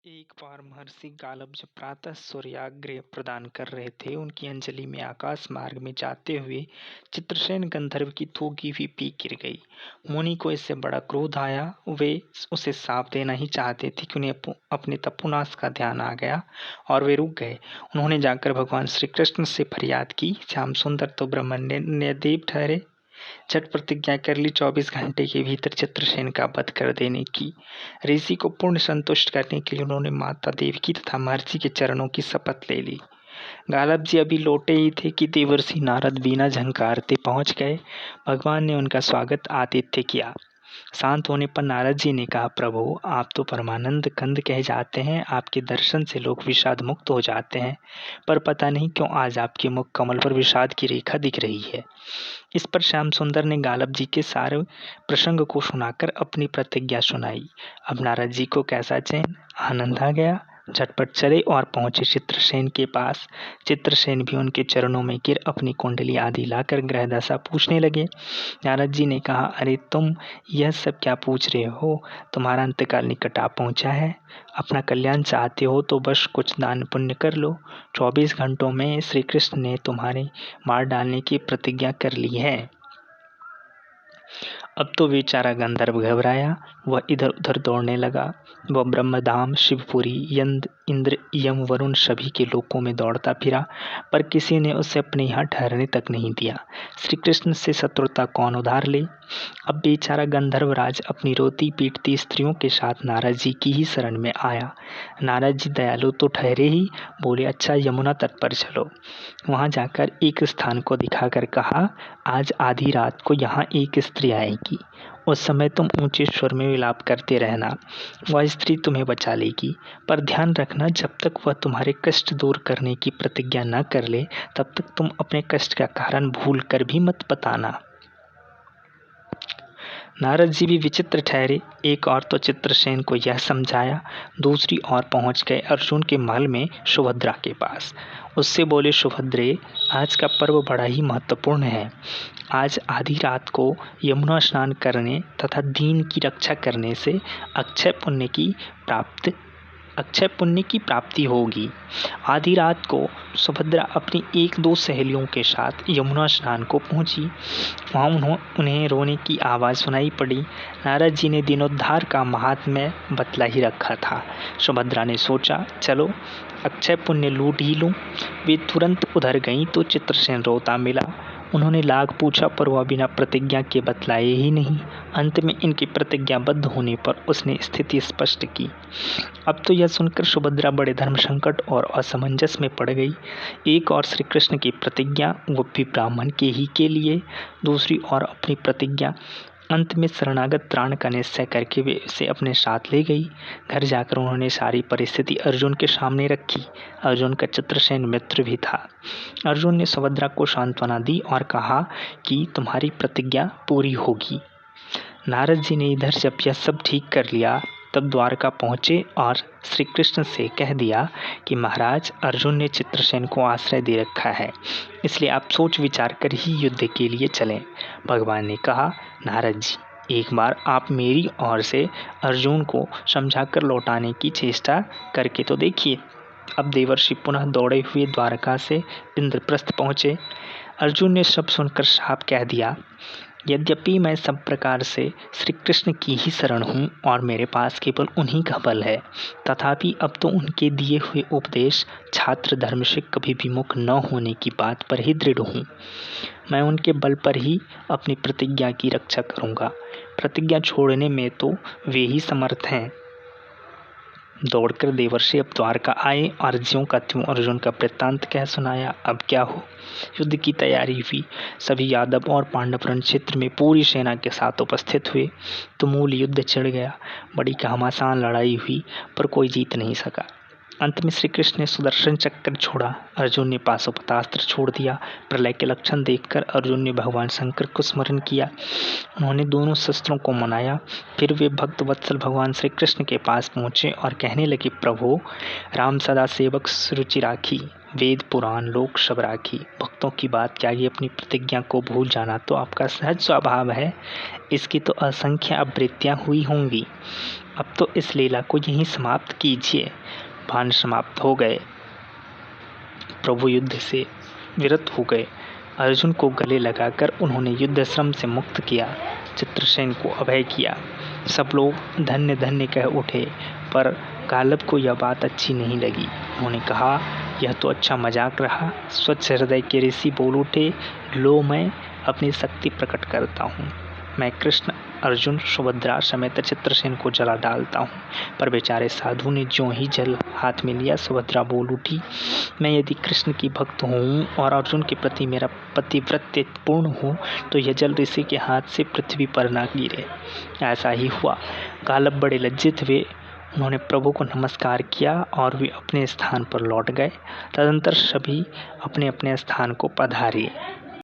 एक बार महर्षि गालब जब प्रातः सूर्याग्रह प्रदान कर रहे थे, उनकी अंजलि में आकाश मार्ग में जाते हुए चित्रसेन गंधर्व की थूकी हुई पी गिर गई। मुनि को इससे बड़ा क्रोध आया। वे उसे साप देना ही चाहते थे कि उन्हें अपने तपोनाश का ध्यान आ गया और वे रुक गए। उन्होंने जाकर भगवान श्री कृष्ण से फरियाद की, श्याम सुंदर तो ब्रह्मण्य देव ठहरे। झट प्रतिज्ञा कर ली 24 घंटे के भीतर चित्रसेन का वध कर देने की। ऋषि को पूर्ण संतुष्ट करने के लिए उन्होंने माता देवकी तथा महर्षि के चरणों की शपथ ले ली। गालब जी अभी लौटे ही थे कि देवर्षि नारद बिना झंकारते पहुंच गए। भगवान ने उनका स्वागत आतिथ्य किया। शांत होने पर नारद जी ने कहा, प्रभु आप तो परमानंद कंद कहे जाते हैं, आपके दर्शन से लोग विषाद मुक्त हो जाते हैं, पर पता नहीं क्यों आज आपके मुख कमल पर विषाद की रेखा दिख रही है। इस पर श्याम सुंदर ने गालब जी के सारे प्रसंग को सुनाकर अपनी प्रतिज्ञा सुनाई। अब नारद जी को कैसा चैन आनंद आ गया। झटपट चले और पहुंचे चित्रसेन के पास। चित्रसेन भी उनके चरणों में गिर अपनी कुंडली आदि लाकर ग्रह दशा पूछने लगे। नारद जी ने कहा, अरे तुम यह सब क्या पूछ रहे हो? तुम्हारा अंतकाल निकट आ पहुंचा है। अपना कल्याण चाहते हो तो बस कुछ दान पुण्य कर लो। 24 घंटों में श्री कृष्ण ने तुम्हारे मार डालने की प्रतिज्ञा कर ली है। अब तो बेचारा गंधर्व घबराया। वह इधर उधर दौड़ने लगा। वह ब्रह्मधाम, शिवपुरी, इंद्र, यम, वरुण सभी के लोकों में दौड़ता फिरा, पर किसी ने उसे अपने यहाँ ठहरने तक नहीं दिया। श्री कृष्ण से शत्रुता कौन उधार ले? अब बेचारा गंधर्वराज अपनी रोती पीटती स्त्रियों के साथ नारद जी की ही शरण में आया। नारद जी दयालु तो ठहरे ही, बोले, अच्छा यमुना तट पर चलो। वहां जाकर एक स्थान को दिखाकर कहा, आज आधी रात को यहाँ एक स्त्री आएगी। उस समय तुम ऊंचे स्वर में विलाप करते रहना, वह स्त्री तुम्हें बचा लेगी। पर ध्यान रखना, जब तक वह तुम्हारे कष्ट दूर करने की प्रतिज्ञा न कर ले, तब तक तुम अपने कष्ट का कारण भूल कर भी मत बताना। नारद जी भी विचित्र ठहरे। एक और तो चित्रसेन को यह समझाया, दूसरी ओर पहुंच गए अर्जुन के महल में सुभद्रा के पास। उससे बोले, सुभद्रे, आज का पर्व बड़ा ही महत्वपूर्ण है। आज आधी रात को यमुना स्नान करने तथा दीन की रक्षा करने से अक्षय पुण्य की प्राप्ति होगी। आधी रात को सुभद्रा अपनी 1-2 सहेलियों के साथ यमुना स्नान को पहुंची। वहां उन्हें रोने की आवाज़ सुनाई पड़ी। नारद जी ने दीनोद्धार का महात्म्य बतला ही रखा था। सुभद्रा ने सोचा, चलो अक्षय पुण्य लूट ही लूं। वे तुरंत उधर गईं तो चित्रसेन रोता मिला। उन्होंने लाख पूछा, पर वह बिना प्रतिज्ञा के बतलाए ही नहीं। अंत में इनकी प्रतिज्ञाबद्ध होने पर उसने स्थिति स्पष्ट की। अब तो यह सुनकर सुभद्रा बड़े धर्म संकट और असमंजस में पड़ गई। एक और श्री कृष्ण की प्रतिज्ञा, वो भी ब्राह्मण के ही के लिए, दूसरी ओर अपनी प्रतिज्ञा। अंत में शरणागत त्राण का निश्चय करके वे उसे अपने साथ ले गई। घर जाकर उन्होंने सारी परिस्थिति अर्जुन के सामने रखी। अर्जुन का चित्रसेन मित्र भी था। अर्जुन ने सुभद्रा को सांत्वना दी और कहा कि तुम्हारी प्रतिज्ञा पूरी होगी। नारद जी ने इधर जब यह सब ठीक कर लिया, तब द्वारका पहुंचे और श्री कृष्ण से कह दिया कि महाराज, अर्जुन ने चित्रसेन को आश्रय दे रखा है, इसलिए आप सोच विचार कर ही युद्ध के लिए चलें। भगवान ने कहा, नारद जी, एक बार आप मेरी ओर से अर्जुन को समझाकर लौटाने की चेष्टा करके तो देखिए। अब देवर्षि पुनः दौड़े हुए द्वारका से इंद्रप्रस्थ पहुंचे। अर्जुन ने सब सुनकर साफ कह दिया, यद्यपि मैं सब प्रकार से श्री कृष्ण की ही शरण हूँ और मेरे पास केवल उन्हीं का बल है, तथापि अब तो उनके दिए हुए उपदेश छात्र धर्म से कभी विमुख न होने की बात पर ही दृढ़ हूँ। मैं उनके बल पर ही अपनी प्रतिज्ञा की रक्षा करूँगा। प्रतिज्ञा छोड़ने में तो वे ही समर्थ हैं। दौड़कर देवर्षि अब द्वारका आए और ज्यों का त्यों अर्जुन का वृत्तांत कह सुनाया। अब क्या हो? युद्ध की तैयारी हुई। सभी यादव और पांडव रण क्षेत्र में पूरी सेना के साथ उपस्थित हुए। तुमूल युद्ध छिड़ गया। बड़ी घमासान लड़ाई हुई, पर कोई जीत नहीं सका। अंत में श्री कृष्ण ने सुदर्शन चक्र छोड़ा, अर्जुन ने पाशुपतास्त्र छोड़ दिया। प्रलय के लक्षण देखकर अर्जुन ने भगवान शंकर को स्मरण किया। उन्होंने दोनों शस्त्रों को मनाया। फिर वे भक्त वत्सल भगवान श्री कृष्ण के पास पहुँचे और कहने लगे, प्रभु, राम सदा सेवक रुचि राखी, वेद पुराण लोक सब राखी। भक्तों की बात क्या, ये अपनी प्रतिज्ञा को भूल जाना तो आपका सहज स्वभाव है। इसकी तो असंख्य आवृत्तियाँ हुई होंगी। अब तो इस लीला को यहीं समाप्त कीजिए। बाण समाप्त हो गए। प्रभु युद्ध से विरत हो गए। अर्जुन को गले लगाकर उन्होंने युद्ध श्रम से मुक्त किया, चित्रसेन को अभय किया। सब लोग धन्य धन्य कह उठे, पर गालब को यह बात अच्छी नहीं लगी। उन्होंने कहा, यह तो अच्छा मजाक रहा। स्वच्छ हृदय के ऋषि बोल उठे, लो मैं अपनी शक्ति प्रकट करता हूँ। मैं कृष्ण, अर्जुन, सुभद्रा समेत चित्रसेन को जला डालता हूँ। पर बेचारे साधु ने ज्यों ही जल हाथ में लिया, सुभद्रा बोल उठी, मैं यदि कृष्ण की भक्त हूँ और अर्जुन के प्रति मेरा पतिव्रत्य पूर्ण हो तो यह जल ऋषि के हाथ से पृथ्वी पर ना गिरे। ऐसा ही हुआ। गालब बड़े लज्जित हुए। उन्होंने प्रभु को नमस्कार किया और वे अपने स्थान पर लौट गए। तदंतर सभी अपने अपने स्थान को पधारे।